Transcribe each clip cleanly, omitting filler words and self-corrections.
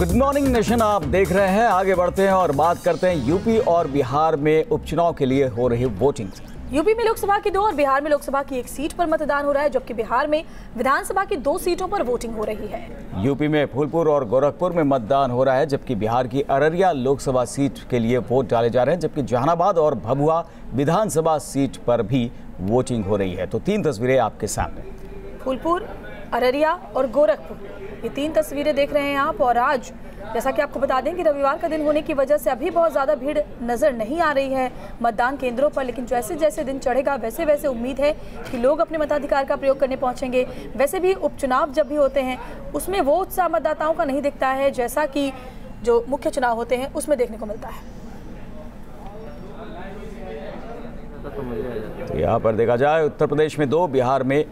Good morning nation आप देख रहे हैं। आगे बढ़ते हैं और बात करते हैं यूपी और बिहार में उपचुनाव के लिए हो रही वोटिंग। यूपी में लोकसभा की 2 और बिहार में लोकसभा की 1 सीट पर मतदान हो रहा है, जबकि बिहार में विधानसभा की 2 सीटों पर वोटिंग हो रही है। यूपी में फूलपुर और गोरखपुर में मतदान हो रहा है, जबकि बिहार की अररिया लोकसभा सीट के लिए वोट डाले जा रहे हैं, जबकि जहानाबाद और भभुआ विधानसभा सीट पर भी वोटिंग हो रही है। तो 3 तस्वीरें आपके सामने। फूलपुर, अररिया और गोरखपुर, ये 3 तस्वीरें देख रहे हैं आप। और आज जैसा कि आपको बता दें कि रविवार का दिन होने की वजह से अभी बहुत ज़्यादा भीड़ नज़र नहीं आ रही है मतदान केंद्रों पर, लेकिन जैसे जैसे दिन चढ़ेगा वैसे वैसे उम्मीद है कि लोग अपने मताधिकार का प्रयोग करने पहुंचेंगे। वैसे भी उपचुनाव जब भी होते हैं उसमें वो उत्साह मतदाताओं का नहीं दिखता है जैसा कि जो मुख्य चुनाव होते हैं उसमें देखने को मिलता है। तो यहाँ पर देखा जाए उत्तर प्रदेश में 2, बिहार में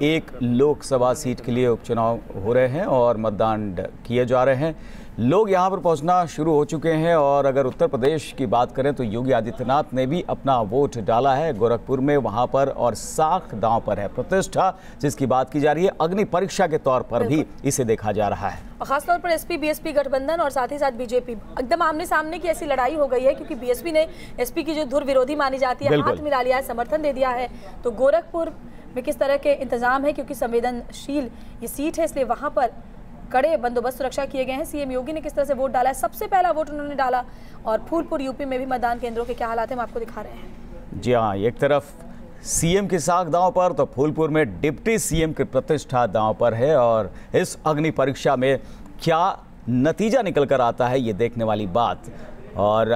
1 लोकसभा सीट के लिए उपचुनाव हो रहे हैं और मतदान किए जा रहे हैं। लोग यहाँ पर पहुँचना शुरू हो चुके हैं। और अगर उत्तर प्रदेश की बात करें तो योगी आदित्यनाथ ने भी अपना वोट डाला है गोरखपुर में, वहाँ पर। और साख दांव पर है प्रतिष्ठा जिसकी बात की जा रही है। अग्नि परीक्षा के तौर पर भी इसे देखा जा रहा है। और खासतौर पर एसपी बीएसपी गठबंधन और साथ ही साथ बीजेपी एकदम आमने सामने की ऐसी लड़ाई हो गई है, क्योंकि बीएसपी ने एसपी की जो धुर विरोधी मानी जाती है हाथ मिला लिया है, समर्थन दे दिया है। तो गोरखपुर में किस तरह के इंतजाम है, क्योंकि संवेदनशील ये सीट है इसलिए वहां पर कड़े बंदोबस्त सुरक्षा किए गए हैं। सीएम योगी ने किस तरह से वोट डाला है, सबसे पहला वोट उन्होंने डाला। और फूलपुर यूपी में भी मतदान केंद्रों के क्या हालात हैं हम आपको दिखा रहे हैं। जी हाँ, एक तरफ सीएम की साख दांव पर तो फूलपुर में डिप्टी सीएम की प्रतिष्ठा दांव पर है। और इस अग्नि परीक्षा में क्या नतीजा निकल कर आता है ये देखने वाली बात। और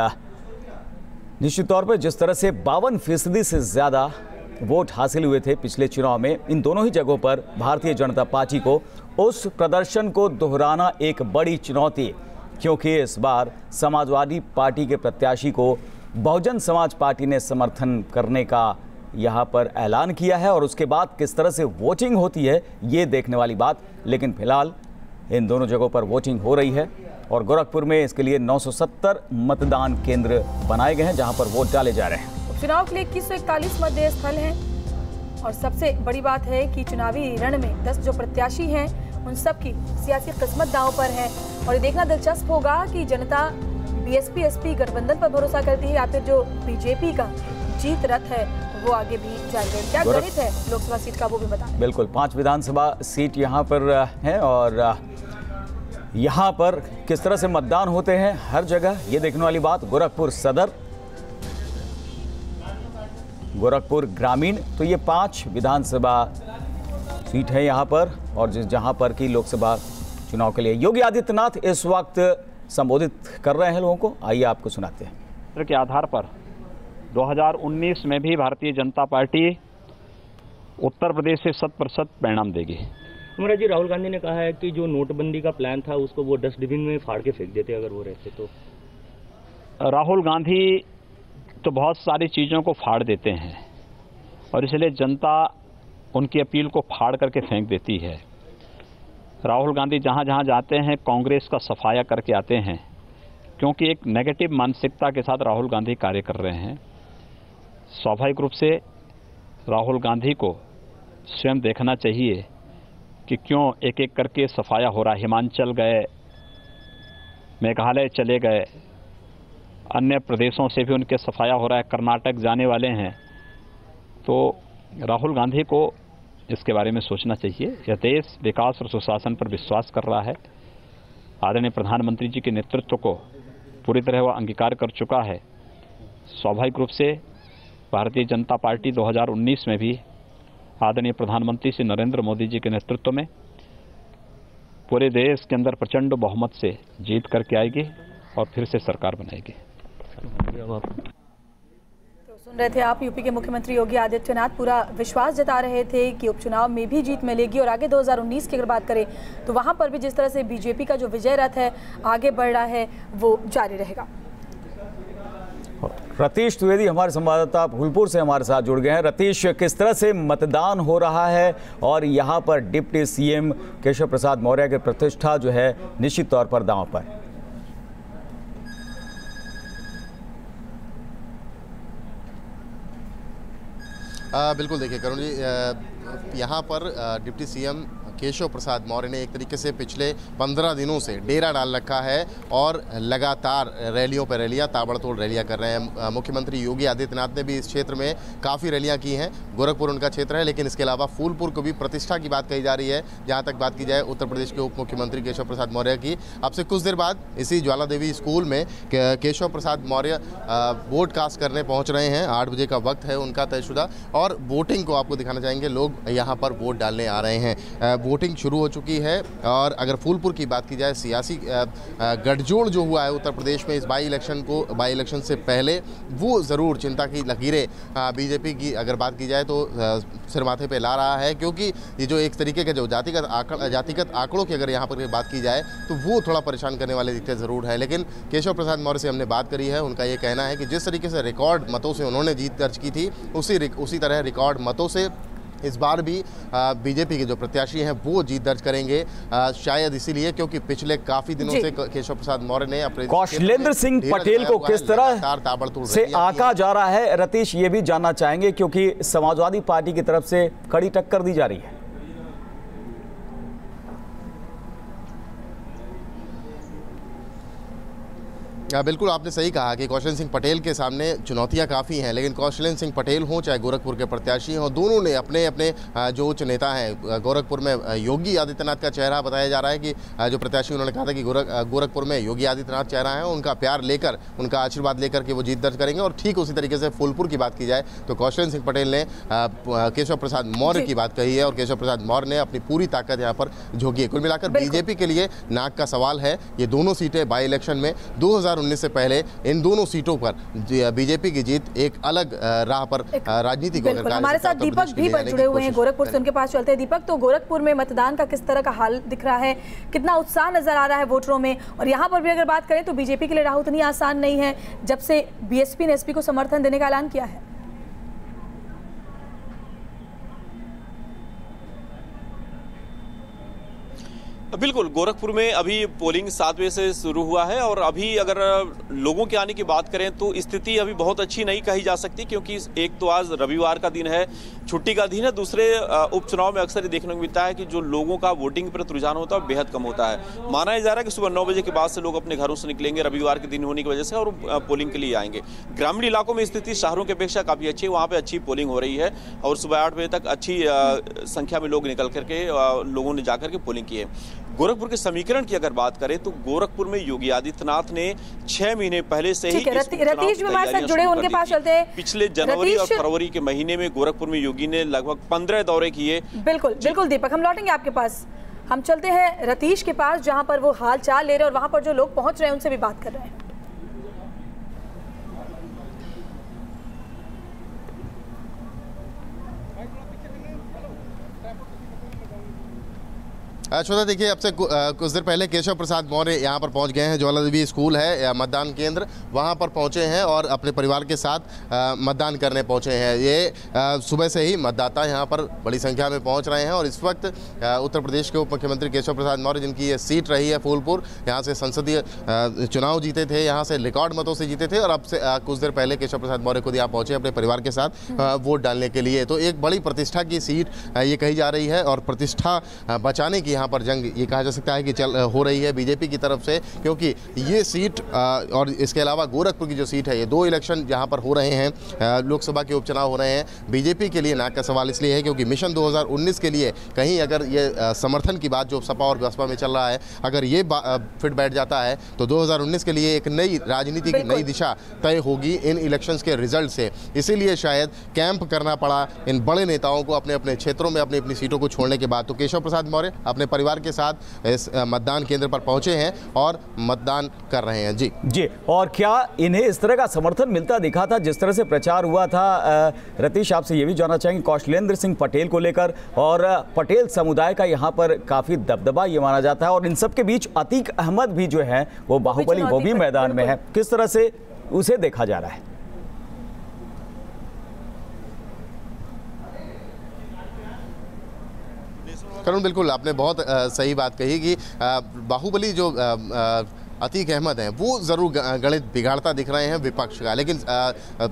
निश्चित तौर पर जिस तरह से 52% से ज़्यादा वोट हासिल हुए थे पिछले चुनाव में, इन दोनों ही जगहों पर भारतीय जनता पार्टी को उस प्रदर्शन को दोहराना एक बड़ी चुनौती, क्योंकि इस बार समाजवादी पार्टी के प्रत्याशी को बहुजन समाज पार्टी ने समर्थन करने का यहाँ पर ऐलान किया है। और उसके बाद किस तरह से वोटिंग होती है ये देखने वाली बात। लेकिन फिलहाल इन दोनों जगहों पर वोटिंग हो रही है। और गोरखपुर में इसके लिए 970 मतदान केंद्र बनाए गए हैं जहाँ पर वोट डाले जा रहे हैं। चुनाव के लिए 2141 मतदेय स्थल हैं। और सबसे बड़ी बात है कि चुनावी रण में 10 जो प्रत्याशी हैं उन सब की सियासी किस्मत दांव पर है। और ये देखना दिलचस्प होगा कि जनता बीएसपी एसपी गठबंधन पर भरोसा करती है या फिर जो बीजेपी का जीत रथ है वो आगे भी जाएगा। क्या गणित है लोकसभा सीट का वो भी बताएं। बिल्कुल, 5 विधानसभा सीट यहाँ पर है और यहाँ पर किस तरह से मतदान होते हैं हर जगह ये देखने वाली बात। गोरखपुर सदर, गोरखपुर ग्रामीण, तो ये 5 विधानसभा सीट है यहाँ पर। और जहाँ पर की लोकसभा चुनाव के लिए योगी आदित्यनाथ इस वक्त संबोधित कर रहे हैं लोगों को, आइए आपको सुनाते हैं। के आधार पर 2019 में भी भारतीय जनता पार्टी उत्तर प्रदेश से 100% परिणाम देगी। महाराज जी, राहुल गांधी ने कहा है कि जो नोटबंदी का प्लान था उसको वो डस्टबिन में फाड़ के फेंक देते अगर वो रहते तो। राहुल गांधी तो बहुत सारी चीज़ों को फाड़ देते हैं और इसलिए जनता उनकी अपील को फाड़ करके फेंक देती है। राहुल गांधी जहां जहां जाते हैं कांग्रेस का सफाया करके आते हैं, क्योंकि एक नेगेटिव मानसिकता के साथ राहुल गांधी कार्य कर रहे हैं। स्वाभाविक रूप से राहुल गांधी को स्वयं देखना चाहिए कि क्यों एक एक करके सफाया हो रहा है। हिमाचल गए, मेघालय चले गए, अन्य प्रदेशों से भी उनके सफाया हो रहा है, कर्नाटक जाने वाले हैं। तो राहुल गांधी को इसके बारे में सोचना चाहिए। यह देश विकास और सुशासन पर विश्वास कर रहा है। आदरणीय प्रधानमंत्री जी के नेतृत्व को पूरी तरह वह अंगीकार कर चुका है। स्वाभाविक रूप से भारतीय जनता पार्टी 2019 में भी आदरणीय प्रधानमंत्री श्री नरेंद्र मोदी जी के नेतृत्व में पूरे देश के अंदर प्रचंड बहुमत से जीत करके आएगी और फिर से सरकार बनाएगी। तो सुन रहे थे आप, यूपी के मुख्यमंत्री योगी आदित्यनाथ पूरा विश्वास जता रहे थे कि उपचुनाव में भी जीत मिलेगी। और आगे 2019 की अगर बात करें तो वहां पर भी जिस तरह से बीजेपी का जो विजय रथ है आगे बढ़ रहा है वो जारी रहेगा। रतीश द्विवेदी हमारे संवाददाता फूलपुर से हमारे साथ जुड़ गए हैं। रतीश, किस तरह से मतदान हो रहा है और यहाँ पर डिप्टी सीएम केशव प्रसाद मौर्य की प्रतिष्ठा जो है निश्चित तौर पर दांव पर? बिल्कुल, देखिए करुण जी, यहाँ पर डिप्टी सीएम केशव प्रसाद मौर्य ने एक तरीके से पिछले 15 दिनों से डेरा डाल रखा है और लगातार रैलियों पर रैलियां, ताबड़तोड़ रैलियां कर रहे हैं। मुख्यमंत्री योगी आदित्यनाथ ने भी इस क्षेत्र में काफ़ी रैलियां की हैं। गोरखपुर उनका क्षेत्र है, लेकिन इसके अलावा फूलपुर को भी प्रतिष्ठा की बात कही जा रही है। जहाँ तक बात की जाए उत्तर प्रदेश के उप मुख्यमंत्री केशव प्रसाद मौर्य की, अब से कुछ देर बाद इसी ज्वाला देवी स्कूल में केशव प्रसाद मौर्य वोट कास्ट करने पहुँच रहे हैं। 8 बजे का वक्त है उनका तयशुदा, और वोटिंग को आपको दिखाना चाहेंगे। लोग यहाँ पर वोट डालने आ रहे हैं। वोटिंग शुरू हो चुकी है। और अगर फूलपुर की बात की जाए, सियासी गठजोड़ जो हुआ है उत्तर प्रदेश में इस बाई इलेक्शन से पहले, वो ज़रूर चिंता की लकीरें बीजेपी की अगर बात की जाए तो सिर माथे पे ला रहा है, क्योंकि ये जो एक तरीके के जो जातिगत आंकड़ों की अगर यहाँ पर बात की जाए तो वो थोड़ा परेशान करने वाले दिखते ज़रूर है। लेकिन केशव प्रसाद मौर्य से हमने बात करी है, उनका ये कहना है कि जिस तरीके से रिकॉर्ड मतों से उन्होंने जीत दर्ज की थी, उसी तरह रिकॉर्ड मतों से इस बार भी बीजेपी के जो प्रत्याशी हैं वो जीत दर्ज करेंगे। शायद इसीलिए क्योंकि पिछले काफी दिनों से केशव प्रसाद मौर्य ने अपने कौशलेंद्र सिंह पटेल को किस तरह से आंका जा रहा है, रतीश, ये भी जानना चाहेंगे, क्योंकि समाजवादी पार्टी की तरफ से कड़ी टक्कर दी जा रही है। बिल्कुल आपने सही कहा कि कौशलेंद्र सिंह पटेल के सामने चुनौतियां काफ़ी हैं, लेकिन कौशलेंद्र सिंह पटेल हों चाहे गोरखपुर के प्रत्याशी हों, दोनों ने अपने अपने जो उच्च नेता हैं, गोरखपुर में योगी आदित्यनाथ का चेहरा बताया जा रहा है कि जो प्रत्याशी उन्होंने कहा था कि गोरखपुर में योगी आदित्यनाथ चेहरा है, उनका प्यार लेकर, उनका आशीर्वाद लेकर के वो जीत दर्ज करेंगे। और ठीक उसी तरीके से फूलपुर की बात की जाए तो कौशलेंद्र सिंह पटेल ने केशव प्रसाद मौर्य की बात कही है, और केशव प्रसाद मौर्य ने अपनी पूरी ताकत यहाँ पर झोंकी है। कुल मिलाकर बीजेपी के लिए नाक का सवाल है ये दोनों सीटें। बाई इलेक्शन में 2019 से पहले इन दोनों सीटों पर बीजेपी की जीत एक अलग राह पर राजनीति को। हमारे साथ दीपक भी जुड़े हुए हैं गोरखपुर से, उनके पास चलते हैं। दीपक, तो गोरखपुर में मतदान का किस तरह का हाल दिख रहा है, कितना उत्साह नजर आ रहा है वोटरों में? और यहाँ पर भी अगर बात करें तो बीजेपी के लिए राह उतनी आसान नहीं है जब से बीएसपी ने एसपी को समर्थन देने का ऐलान किया है। बिल्कुल, गोरखपुर में अभी पोलिंग 7 बजे से शुरू हुआ है, और अभी अगर लोगों के आने की बात करें तो स्थिति अभी बहुत अच्छी नहीं कही जा सकती, क्योंकि एक तो आज रविवार का दिन है, छुट्टी का दिन है। दूसरे उपचुनाव में अक्सर ये देखने को मिलता है कि जो लोगों का वोटिंग पर रुझान होता है बेहद कम होता है। माना जा रहा है कि सुबह 9 बजे के बाद से लोग अपने घरों से निकलेंगे रविवार के दिन होने की वजह से, और पोलिंग के लिए आएंगे। ग्रामीण इलाकों में स्थिति शहरों की अपेक्षा काफ़ी अच्छी है, वहाँ पर अच्छी पोलिंग हो रही है, और सुबह 8 बजे तक अच्छी संख्या में लोग निकल करके लोगों ने जाकर के पोलिंग की है। गोरखपुर के समीकरण की अगर बात करें तो गोरखपुर में योगी आदित्यनाथ ने 6 महीने पहले से ही रतीश भी हमारे साथ जुड़े, उनके पास चलते हैं। पिछले जनवरी और फरवरी के महीने में गोरखपुर में योगी ने लगभग 15 दौरे किए। बिल्कुल बिल्कुल दीपक, हम लौटेंगे आपके पास। हम चलते हैं रतीश के पास, जहां पर वो हाल चाल ले रहे हैं और वहां पर जो लोग पहुंच रहे हैं उनसे भी बात कर रहे हैं। श्रोता देखिए, अब से कुछ देर पहले केशव प्रसाद मौर्य यहाँ पर पहुँच गए हैं। ज्वाला देवी स्कूल है मतदान केंद्र, वहाँ पर पहुँचे हैं और अपने परिवार के साथ मतदान करने पहुँचे हैं। ये सुबह से ही मतदाता यहाँ पर बड़ी संख्या में पहुँच रहे हैं, और इस वक्त उत्तर प्रदेश के उप मुख्यमंत्री केशव प्रसाद मौर्य, जिनकी ये सीट रही है फूलपुर, यहाँ से संसदीय चुनाव जीते थे, यहाँ से रिकॉर्ड मतों से जीते थे, और अब से कुछ देर पहले केशव प्रसाद मौर्य खुद यहाँ पहुँचे अपने परिवार के साथ वोट डालने के लिए। तो एक बड़ी प्रतिष्ठा की सीट ये कही जा रही है, और प्रतिष्ठा बचाने की यहाँ पर जंग ये कहा जा सकता है कि हो रही है बीजेपी की तरफ से, क्योंकि ये सीट और इसके अलावा गोरखपुर की जो सीट है, ये 2 इलेक्शन जहाँ पर हो रहे हैं, लोकसभा के उपचुनाव हो रहे हैं। बीजेपी के लिए नाक का सवाल इसलिए है क्योंकि मिशन 2019 के लिए कहीं अगर ये समर्थन की बात जो सपा और बसपा में चल रहा है, अगर ये फिट बैठ जाता है तो 2019 के लिए एक नई राजनीति की नई दिशा तय होगी इन इलेक्शंस के रिजल्ट से। इसीलिए शायद कैंप करना पड़ा इन बड़े नेताओं को अपने अपने क्षेत्रों में अपनी अपनी सीटों को छोड़ने के बाद। तो केशव प्रसाद मौर्य अपने परिवार के साथ इस मतदान केंद्र पर पहुंचे हैं और मतदान कर रहे हैं। जी, और क्या इन्हें इस तरह का समर्थन मिलता दिखा था जिस तरह से प्रचार हुआ था? रतीश, आपसे ये भी जानना चाहेंगे कौशलेंद्र सिंह पटेल को लेकर, और पटेल समुदाय का यहाँ पर काफी दबदबा ये माना जाता है, और इन सब के बीच अतीक अहमद भी जो है वो बाहुबली, वो भी मैदान में है। किस तरह से उसे देखा जा रहा है? करुण, बिल्कुल आपने बहुत सही बात कही कि बाहुबली जो अतीक अहमद हैं वो ज़रूर गणित बिगाड़ता दिख रहे हैं विपक्ष का, लेकिन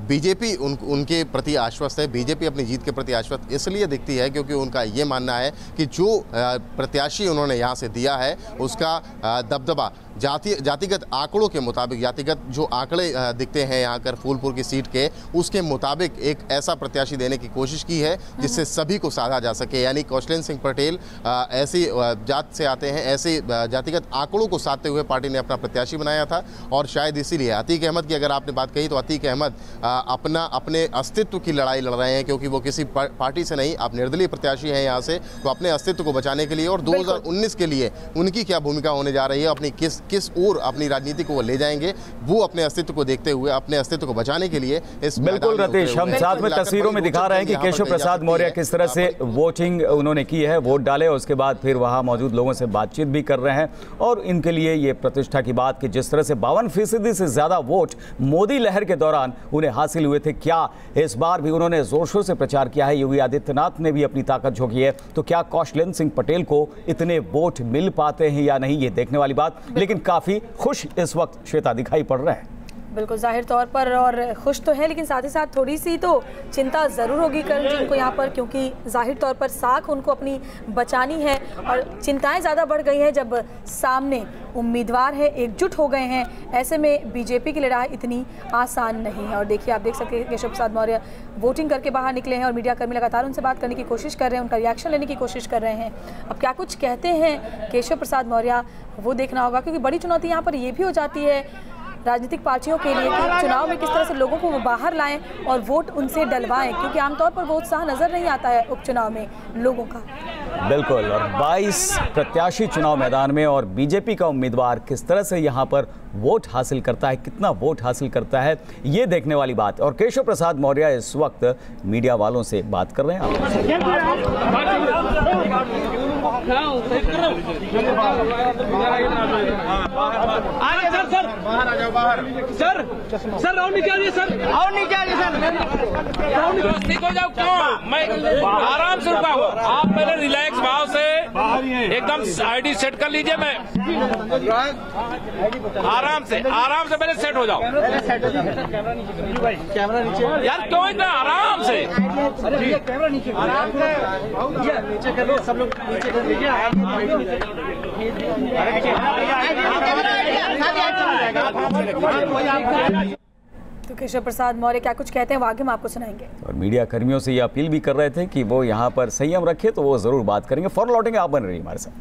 बीजेपी उनके प्रति आश्वस्त है। बीजेपी अपनी जीत के प्रति आश्वस्त इसलिए दिखती है क्योंकि उनका ये मानना है कि जो प्रत्याशी उन्होंने यहाँ से दिया है उसका दबदबा जातिगत आंकड़ों के मुताबिक, जातिगत जो आंकड़े दिखते हैं यहाँ कर फूलपुर की सीट के, उसके मुताबिक एक ऐसा प्रत्याशी देने की कोशिश की है जिससे सभी को साधा जा सके। यानी कौशलेंद्र सिंह पटेल ऐसी जात से आते हैं, ऐसे जातिगत आंकड़ों को साधते हुए पार्टी ने अपना प्रत्याशी बनाया था और शायद इसीलिए अतीक अहमद की अगर आपने बात कही तो अतीक अहमद अपने अस्तित्व की लड़ाई लड़ रहे हैं, क्योंकि वो किसी पार्टी से नहीं, आप निर्दलीय प्रत्याशी हैं यहाँ से, तो अपने अस्तित्व को बचाने के लिए और 2019 के लिए उनकी क्या भूमिका होने जा रही है, अपनी किस ओर अपनी राजनीति को वो ले जाएंगे, वो अपने अस्तित्व को देखते हुए अपने अस्तित्व को बचाने के लिए इस बिल्कुल रतीश, हम साथ में तस्वीरों में दिखा रहे हैं कि केशव प्रसाद मौर्य किस तरह से वोटिंग उन्होंने की है, वोट डाले, उसके बाद फिर वहां मौजूद लोगों से बातचीत भी कर रहे हैं और इनके लिए ये प्रतिष्ठा की बात कि जिस तरह से 52% से ज्यादा वोट मोदी लहर के दौरान उन्हें हासिल हुए थे, क्या इस बार भी उन्होंने जोर शोर से प्रचार किया है, योगी आदित्यनाथ ने भी अपनी ताकत झोंकी है, तो क्या कौशलेंद्र सिंह पटेल को इतने वोट मिल पाते हैं या नहीं, ये देखने वाली बात। लेकिन काफी खुश इस वक्त श्वेता दिखाई पड़ रहे हैं। बिल्कुल जाहिर तौर पर, और खुश तो है लेकिन साथ ही साथ थोड़ी सी तो चिंता ज़रूर होगी करण जी उनको यहाँ पर, क्योंकि जाहिर तौर पर साख उनको अपनी बचानी है और चिंताएं ज़्यादा बढ़ गई हैं जब सामने उम्मीदवार है, एकजुट हो गए हैं। ऐसे में बीजेपी की लड़ाई इतनी आसान नहीं है। और देखिए, आप देख सकते हैं केशव प्रसाद मौर्य वोटिंग करके बाहर निकले हैं और मीडिया कर्मी लगातार उनसे बात करने की कोशिश कर रहे हैं, उनका रिएक्शन लेने की कोशिश कर रहे हैं। अब क्या कुछ कहते हैं केशव प्रसाद मौर्य, वो देखना होगा, क्योंकि बड़ी चुनौती यहाँ पर ये भी हो जाती है राजनीतिक पार्टियों के लिए कि चुनाव में किस तरह से लोगों को वो बाहर लाएं और वोट उनसे डलवाएं, क्योंकि आमतौर पर वो उत्साह नजर नहीं आता है उपचुनाव में लोगों का। बिल्कुल, और 22 प्रत्याशी चुनाव मैदान में और बीजेपी का उम्मीदवार किस तरह से यहाँ पर वोट हासिल करता है, कितना वोट हासिल करता है, ये देखने वाली बात। और केशव प्रसाद मौर्य इस वक्त मीडिया वालों से बात कर रहे हैं। सर राउंड निकालिए सर, और निकालिए सर, ठीक हो जाओ। क्यों मैं आराम से रुका हूँ, आप पहले रिलैक्स भाव से एकदम आईडी सेट कर लीजिए। मैं आराम से पहले सेट हो जाओ। कैमरा नीचे यार, क्यों इतना आराम से, कैमरा नीचे कर, सब लोग नीचे कर लीजिए। तो केशव प्रसाद मौर्य क्या कुछ कहते हैं वो आगे हम आपको सुनाएंगे। और मीडिया कर्मियों से ये अपील भी कर रहे थे कि वो यहाँ पर संयम रखे, तो वो जरूर बात करेंगे। फौरन लौटेंगे, आप बन रही हमारे साथ।